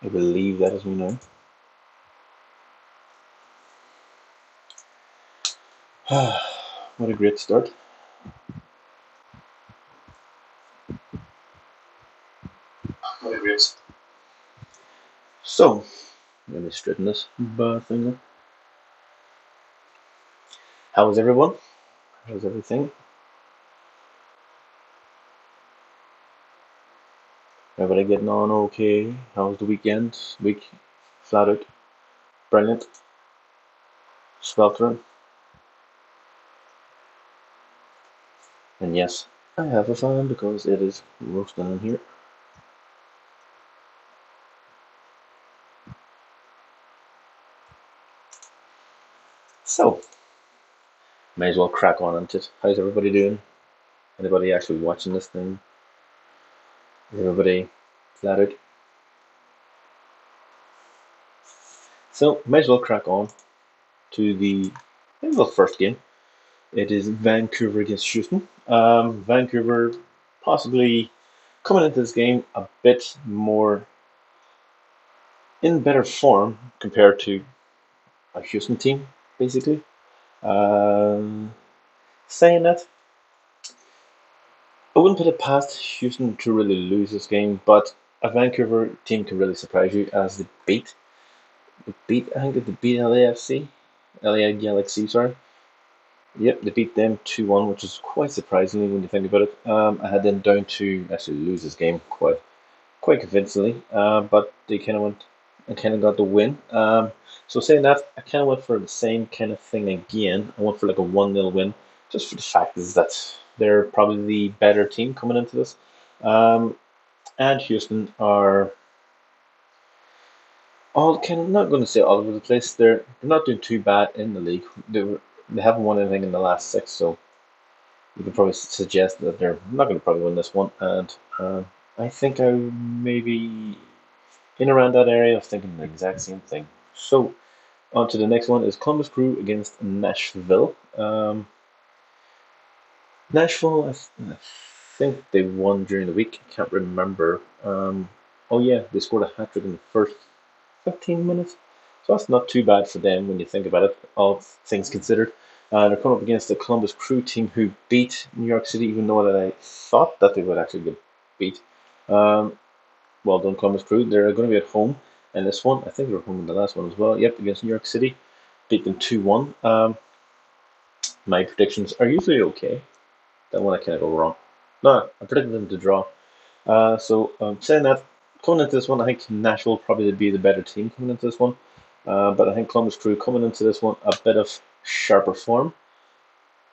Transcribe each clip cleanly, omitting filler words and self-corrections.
I believe that is me now. What a great start. What a great start. So, let me straighten this thing up. How is everyone? How's everything? Everybody getting on okay? How's the weekend? Week? Flat out? Brilliant? Sweltering? And yes, I have a fan because it is roasting in here. So, may as well crack on into it. How's everybody doing? Anybody actually watching this thing? Is everybody flat out? So, may as well crack on to the first game. It is Vancouver against Houston. Vancouver possibly coming into this game a bit more in better form compared to a Houston team, basically. Um, Saying that, I wouldn't put it past Houston to really lose this game, but a Vancouver team can really surprise you as I think they beat LAFC, LA Galaxy, sorry. Yep, they beat them 2-1, which is quite surprisingly when you think about it. I had them down to actually lose this game quite convincingly, but they kind of went and kind of got the win. So saying that, I kind of went for the same kind of thing again. I went for like a 1-0 win, just for the fact is that they're probably the better team coming into this. And Houston are all kind of not going to say all over the place. They're not doing too bad in the league. They haven't won anything in the last six, so you could probably suggest that they're not going to probably win this one. And I think I maybe in around that area, I was thinking the exact same thing. So on to the next one is Columbus Crew against Nashville. Nashville, I think they won during the week. I can't remember. Oh yeah, they scored a hat trick in the first 15 minutes. So that's not too bad for them when you think about it, all things considered. They're coming up against the Columbus Crew team who beat New York City, even though that I thought that they would actually get beat. Um, well done, Columbus Crew. They're going to be at home in this one. I think they were home in the last one as well. Yep, against New York City. Beat them 2-1. My predictions are usually okay. That one I kind of go wrong. No, I predicted them to draw. Saying that, coming into this one, I think Nashville probably be the better team coming into this one. But I think Columbus Crew coming into this one a bit of sharper form.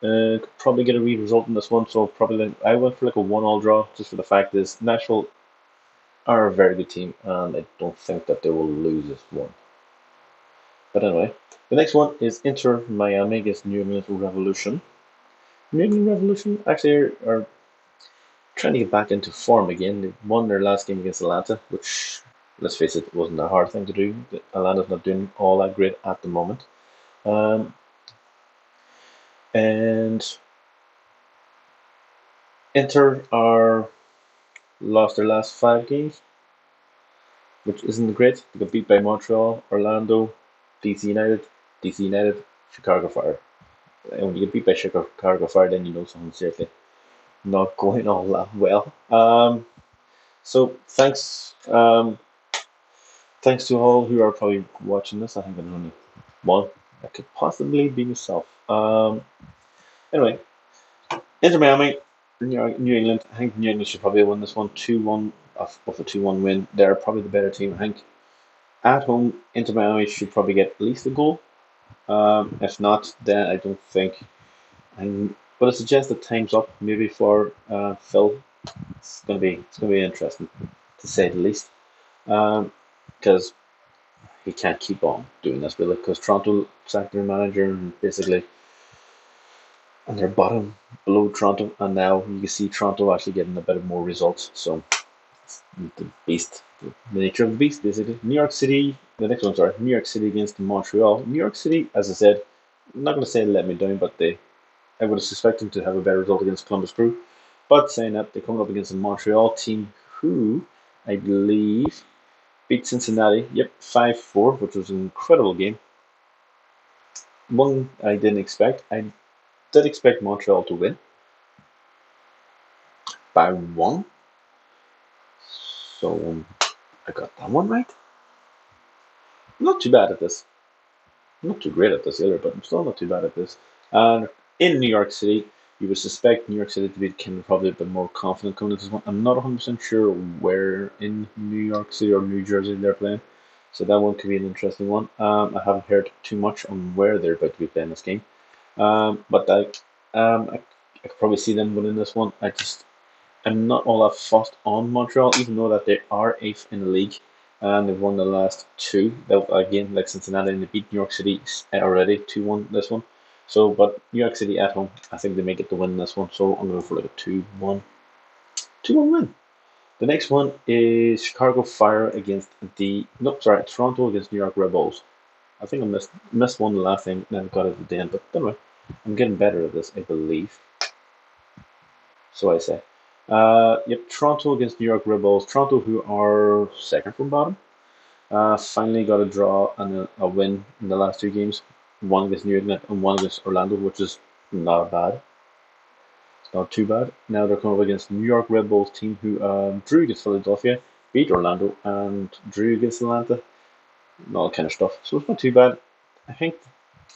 Could probably get a read result in this one, so probably I went for like a 1-1 draw, just for the fact is Nashville are a very good team, and I don't think that they will lose this one. But anyway, the next one is Inter Miami against New England Revolution. New England Revolution actually are trying to get back into form again. They won their last game against Atlanta, which, let's face it, wasn't a hard thing to do. Atlanta's not doing all that great at the moment. Um, and Inter are lost their last 5 games, which isn't great. They got beat by Montreal, Orlando, DC United, Chicago Fire. And when you get beat by Chicago Fire, then you know something's seriously not going all that well. So thanks to all who are probably watching this. I think there's only one. That could possibly be myself. Anyway, Inter Miami, New England. I think New England should probably win this one 2-1 off a 2-1 win. They're probably the better team. I think at home, Inter Miami should probably get at least a goal. If not, then I don't think. But I suggest that time's up maybe for Phil. It's gonna be interesting to say the least. Because he can't keep on doing this really. Because Toronto sacked their manager and basically, and they're bottom below Toronto, and now you can see Toronto actually getting a bit of more results. So the beast, the nature of the beast, basically. New York City. The next one, sorry, New York City against Montreal. New York City, as I said, I'm not going to say let me down, but I would have suspected them to have a better result against Columbus Crew. But saying that, they're coming up against a Montreal team who I believe beat Cincinnati. Yep, 5-4, which was an incredible game. One I didn't expect. I did expect Montreal to win by 1. So I got that one right. I'm not too bad at this. I'm not too great at this either, but I'm still not too bad at this. And in New York City, you would suspect New York City to be probably a bit more confident coming into this one. I'm not 100% sure where in New York City or New Jersey they're playing, so that one could be an interesting one. I haven't heard too much on where they're about to be playing this game, but I could probably see them winning this one. I'm not all that fussed on Montreal, even though that they are 8th in the league and they've won the last 2. Again, like Cincinnati, and they beat New York City already 2-1 this one. So, but New York City at home, I think they make it to win this one. So I'm going for like a 2-1 win. The next one is Chicago Fire against Toronto against New York Red Bulls. I think I missed one last thing, and then got it at the end. But anyway, I'm getting better at this, I believe. So I say. Yep, Toronto against New York Red Bulls. Toronto, who are second from bottom, finally got a draw and a win in the last 2 games. One against New England and one against Orlando, which is not bad. It's not too bad. Now they're coming up against New York Red Bulls team who drew against Philadelphia, beat Orlando, and drew against Atlanta. And all that kind of stuff. So it's not too bad. I think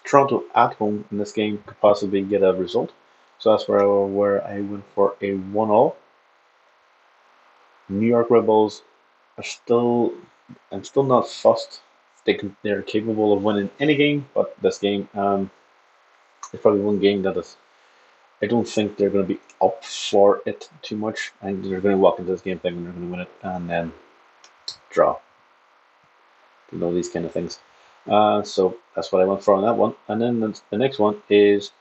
Toronto at home in this game could possibly get a result. So that's where I went for a 1-1. New York Red Bulls are still. I'm still not fussed. They're capable of winning any game, but this game, it's probably one game that is. I don't think they're going to be up for it too much. I think they're going to walk into this game thinking they're going to win it and then draw. You know, these kind of things. So that's what I went for on that one. And then the next one is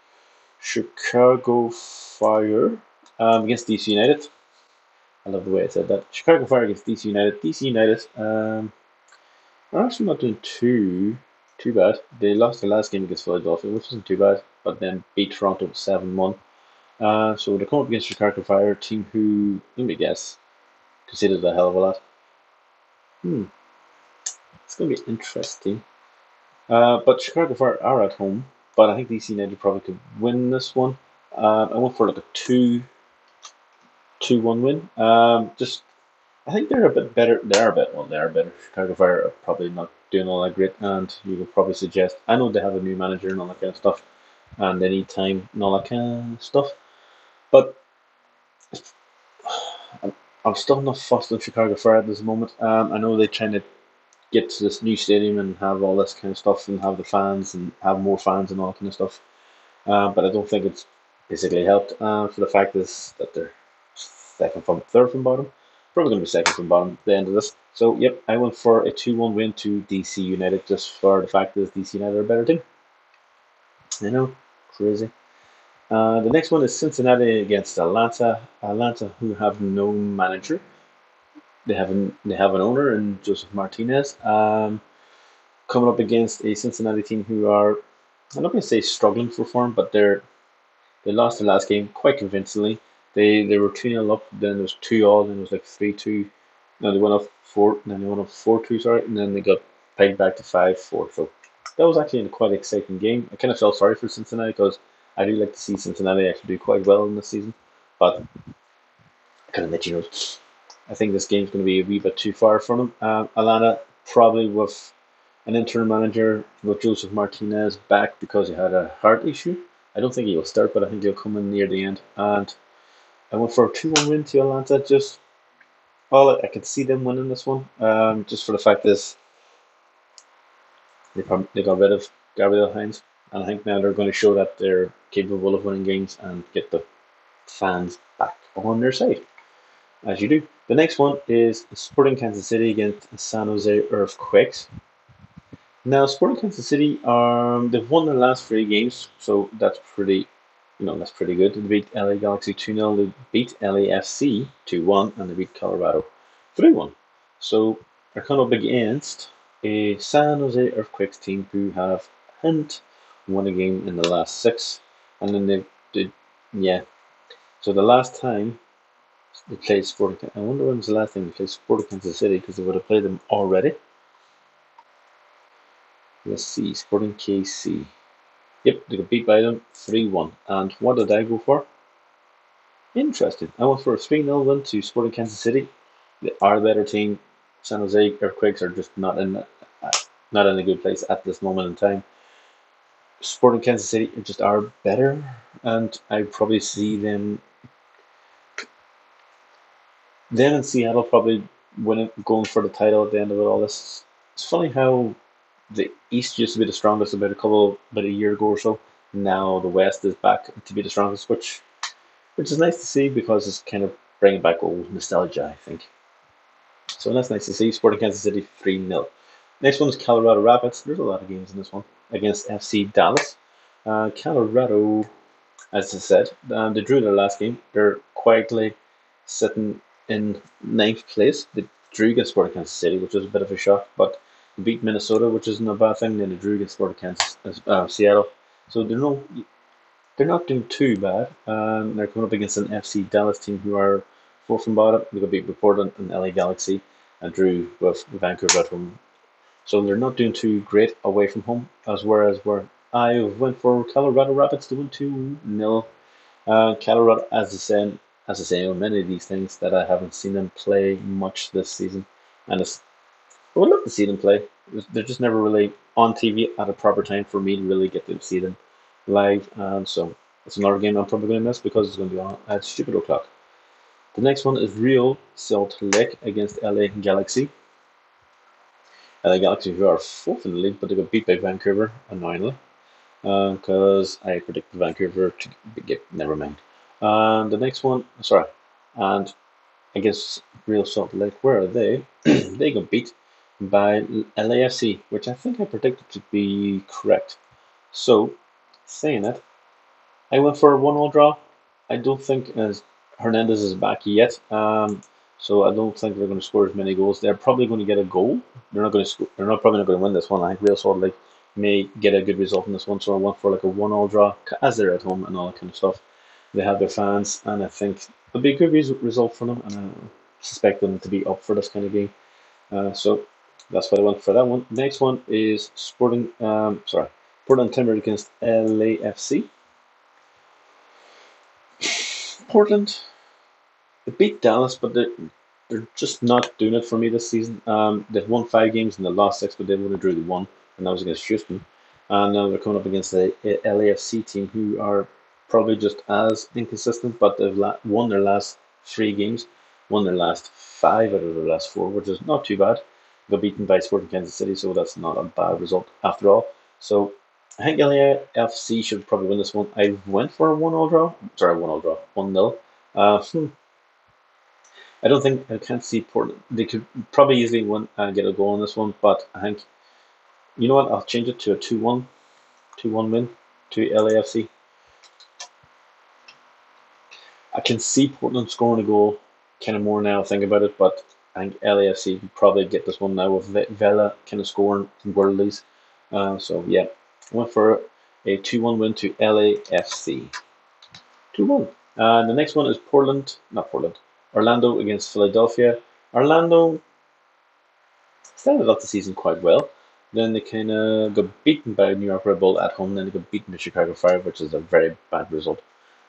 Chicago Fire against DC United. I love the way I said that. Chicago Fire against DC United. DC United are actually not doing too bad. They lost the last game against Philadelphia, which isn't too bad, but then beat Toronto 7-1. So they're coming up against Chicago Fire, a team who, let me guess, conceded a hell of a lot. It's going to be interesting. But Chicago Fire are at home, but I think DC United probably could win this one. I went for like a 2-1 win. I think they're a bit better. They are better. Chicago Fire are probably not doing all that great, and you could probably suggest. I know they have a new manager and all that kind of stuff, and they need time and all that kind of stuff. But I'm still not fussed on Chicago Fire at this moment. I know they're trying to get to this new stadium and have all this kind of stuff and have the fans and have more fans and all that kind of stuff. But I don't think it's basically helped. For the fact is that they're third from bottom. Probably going to be second from bottom at the end of this. So, yep, I went for a 2-1 win to DC United just for the fact that DC United are a better team. I know, crazy. The next one is Cincinnati against Atlanta. Atlanta, who have no manager. They have an owner in Joseph Martinez. Coming up against a Cincinnati team who are, I'm not going to say struggling for form, but they lost the last game quite convincingly. They were 2-0 up, then it was 2-2, then it was like 3-2. No, they went up 4-2, sorry, and then they got pegged back to 5-4. So that was actually a quite exciting game. I kind of felt sorry for Cincinnati because I do like to see Cincinnati actually do quite well in this season, but I kind of let you know. I think this game's going to be a wee bit too far from them. Atlanta probably with an interim manager with Joseph Martinez back because he had a heart issue. I don't think he'll start, but I think he'll come in near the end. And I went for a 2-1 win to Atlanta. Just I could see them winning this one. Just for the fact is they got rid of Gabriel Hines, and I think now they're going to show that they're capable of winning games and get the fans back on their side, as you do. The next one is Sporting Kansas City against San Jose Earthquakes. Now, Sporting Kansas City, they've won their last 3 games, so that's pretty good. They beat LA Galaxy 2-0, they beat LAFC 2-1, and they beat Colorado 3-1. So they're coming up against a San Jose Earthquakes team who hadn't won a game in the last 6, and then they did, yeah. So the last time They played Sporting. I wonder when was the last time they played Sporting Kansas City, because they would have played them already. Let's see, Sporting KC. Yep, they got beat by them 3-1. And what did I go for? Interesting. I went for a 3-0 win to Sporting Kansas City. They are the better team. San Jose Earthquakes are just not in a good place at this moment in time. Sporting Kansas City just are better, and I probably see them in Seattle probably going for the title at the end of it all. It's funny how the East used to be the strongest about a year ago or so. Now the West is back to be the strongest, which is nice to see, because it's kind of bringing back old nostalgia, I think. So that's nice to see. Sporting Kansas City 3-0. Next one is Colorado Rapids. There's a lot of games in this one against FC Dallas. Colorado, as I said, they drew their last game. They're quietly sitting in ninth place. They drew against Sporting Kansas City, which was a bit of a shock, but they beat Minnesota, which isn't a bad thing. Then they drew against Seattle. So they're not doing too bad. They're coming up against an FC Dallas team who are fourth from bottom. They got beat by Portland and LA Galaxy, and drew with Vancouver at home. So they're not doing too great away from home, whereas where I went for Colorado Rapids to win 2-0. Colorado, as I say on many of these things, that I haven't seen them play much this season, and I would love to see them play. They're just never really on TV at a proper time for me to really get to see them live, and so it's another game I'm probably going to miss because it's going to be on at stupid o'clock. The next one is Real Salt Lake against LA Galaxy. LA Galaxy, who are fourth in the league, but they got beat by Vancouver, annoyingly, because I predicted Vancouver to get. Never mind. The next one, sorry, and I guess Real Salt Lake, where are they? They got beat by LAFC, which I think I predicted to be correct. So, saying that, I went for a 1-1 draw. I don't think Hernandez is back yet, so I don't think they're going to score as many goals. They're probably going to get a goal. They're not going to score. Probably not going to win this one. I think Real Salt Lake may get a good result in this one, so I went for like a 1-1 draw, as they're at home and all that kind of stuff. They have their fans, and I think it'll be a good result for them, and I suspect them to be up for this kind of game. So that's what I went for that one. Next one is Portland Timber against LAFC. Portland, they beat Dallas, but they're just not doing it for me this season. They've won 5 games in the last 6, but they've only drew the 1, and that was against Houston. And now they're coming up against the LAFC team, who are probably just as inconsistent, but they've won their last 3 games, won their last 5 out of their last 4, which is not too bad. They got beaten by Sporting Kansas City, so that's not a bad result after all. So I think LAFC should probably win this one. I went for a 1-0 draw. Sorry, 1-0 draw. 1-0. I can't see Portland. They could probably easily win and get a goal in this one, but I think, you know what, I'll change it to a 2-1 win to LAFC. I can see Portland scoring a goal kind of more now, think about it, but I think LAFC could probably get this one now with Vela kind of scoring some worldies. So yeah, I went for a 2-1 win to LAFC. 2-1. The next one is Orlando against Philadelphia. Orlando started off the season quite well. Then they kind of got beaten by New York Red Bull at home. Then they got beaten by Chicago Fire, which is a very bad result.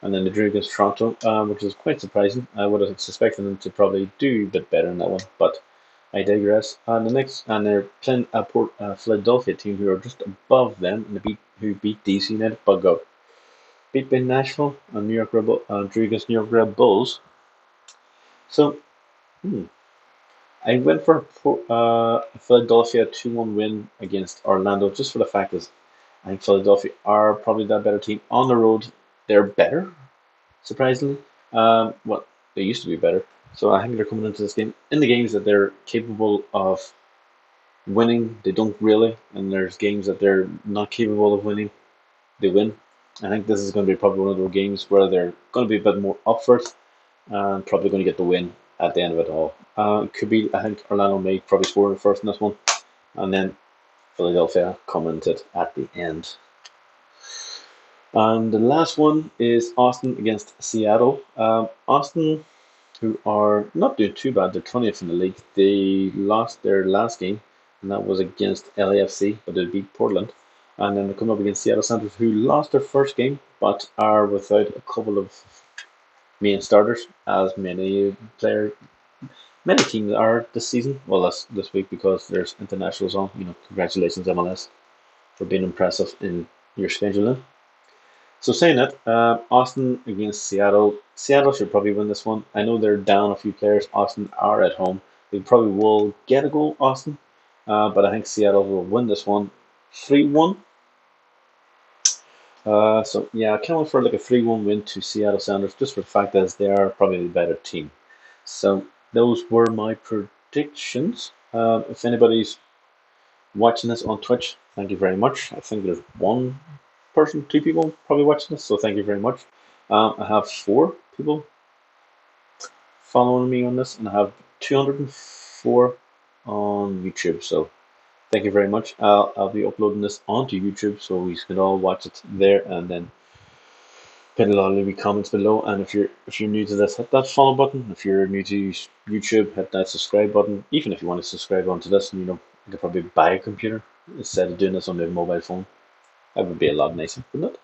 And then they drew against Toronto, which is quite surprising. I would have suspected them to probably do a bit better in that one, but I digress. And they're playing a Philadelphia team who are just above them, and who beat DC United, but got beat by Nashville and New York Red Bull, drew against New York Red Bulls. So, I went for Philadelphia 2-1 win against Orlando, just for the fact that I think Philadelphia are probably that better team. On the road, they're better, surprisingly. Well, they used to be better. So I think they're coming into this game. In the games that they're capable of winning, they don't really. And there's games that they're not capable of winning, they win. I think this is going to be probably one of those games where they're going to be a bit more up for it, and probably going to get the win at the end of it all. It could be, I think Orlando may probably score first in this one, and then Philadelphia commented at the end. And the last one is Austin against Seattle. Austin, who are not doing too bad. They're 20th in the league. They lost their last game, and that was against LAFC, but they beat Portland. And then they come up against Seattle Sounders, who lost their first game, but are without a couple of main starters, as many teams are this season. Well, that's this week because there's internationals on. Congratulations MLS for being impressive in your scheduling. So saying that, Austin against Seattle. Seattle should probably win this one. I know they're down a few players. Austin are at home. They probably will get a goal, Austin. But I think Seattle will win this one 3-1. So yeah, I can look for like a 3-1 win to Seattle Sounders, just for the fact that they are probably the better team. So those were my predictions. If anybody's watching this on Twitch, thank you very much. I think there's one person, two people probably watching this, so thank you very much. I have 4 people following me on this, and I have 204 on YouTube. So thank you very much. I'll be uploading this onto YouTube, so we can all watch it there, and then put a lot of the comments below. And if you're new to this, hit that follow button. If you're new to YouTube, hit that subscribe button. Even if you want to subscribe onto this, you could probably buy a computer instead of doing this on your mobile phone. That would be a lot nicer, wouldn't it?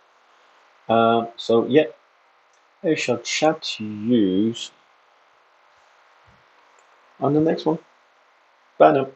So yeah, I shall chat to you on the next one. Bye now.